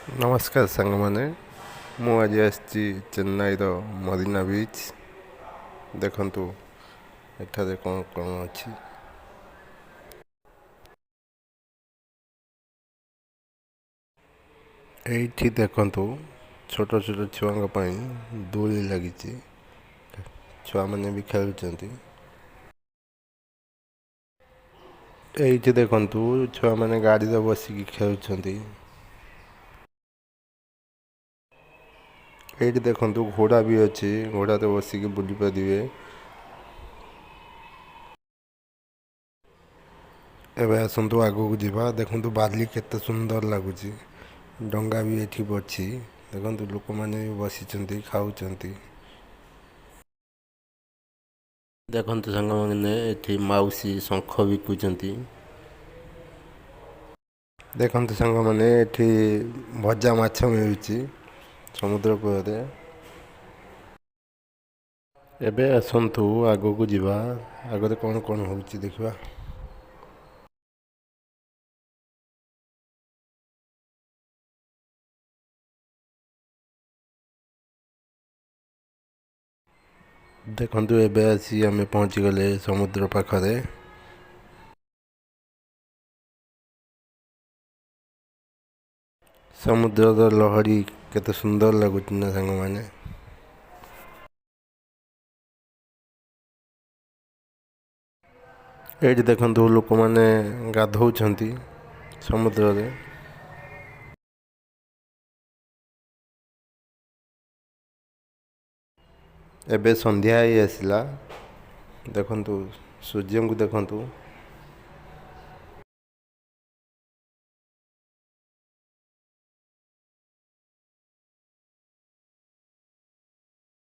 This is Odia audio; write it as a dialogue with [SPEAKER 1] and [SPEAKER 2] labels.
[SPEAKER 1] ନମସ୍କାର ସାଙ୍ଗମାନେ, ମୁଁ ଆଜି ଆସିଛି ଚେନ୍ନାଇର ମରିନା ବିଚ୍। ଦେଖନ୍ତୁ ଏଠାରେ କ'ଣ କ'ଣ ଅଛି। ଏଇଠି ଦେଖନ୍ତୁ ଛୋଟ ଛୋଟ ଛୁଆଙ୍କ ପାଇଁ ଦୋଳି ଲାଗିଛି। ଛୁଆମାନେ ବି ଖେଳୁଛନ୍ତି। ଏଇଠି ଦେଖନ୍ତୁ ଛୁଆମାନେ ଗାଡ଼ିରେ ବସିକି ଖେଳୁଛନ୍ତି। ଏଇଠି ଦେଖନ୍ତୁ ଘୋଡ଼ା ବି ଅଛି, ଘୋଡ଼ାରେ ବସିକି ବୁଲି ପାରିବେ। ଏବେ ଆସନ୍ତୁ ଆଗକୁ ଯିବା। ଦେଖନ୍ତୁ ବାଲି କେତେ ସୁନ୍ଦର ଲାଗୁଛି। ଡଙ୍ଗା ବି ଏଠି ଅଛି। ଦେଖନ୍ତୁ ଲୋକମାନେ ବି ବସିଛନ୍ତି, ଖାଉଛନ୍ତି। ଦେଖନ୍ତୁ ସାଙ୍ଗମାନେ, ଏଠି ମାଉସୀ ଶଙ୍ଖ ବିକୁଛନ୍ତି। ଦେଖନ୍ତୁ ସାଙ୍ଗମାନେ, ଏଠି ଭଜା ମାଛ ମିଳୁଛି ସମୁଦ୍ର କୂଳରେ। ଏବେ ଆସନ୍ତୁ ଆଗକୁ ଯିବା। ଆଗରେ କ'ଣ କ'ଣ ହେଉଛି ଦେଖିବା। ଦେଖନ୍ତୁ ଏବେ ଆସି ଆମେ ପହଞ୍ଚିଗଲେ ସମୁଦ୍ର ପାଖରେ। ସମୁଦ୍ରର ଲହରୀ କେତେ ସୁନ୍ଦର ଲାଗୁଛି ନା ସାଙ୍ଗମାନେ। ଏଇଠି ଦେଖନ୍ତୁ ଲୋକମାନେ ଗାଧଉଛନ୍ତି ସମୁଦ୍ରରେ। ଏବେ ସନ୍ଧ୍ୟା ହେଇ ଆସିଲା। ଦେଖନ୍ତୁ ସୂର୍ଯ୍ୟଙ୍କୁ ଦେଖନ୍ତୁ।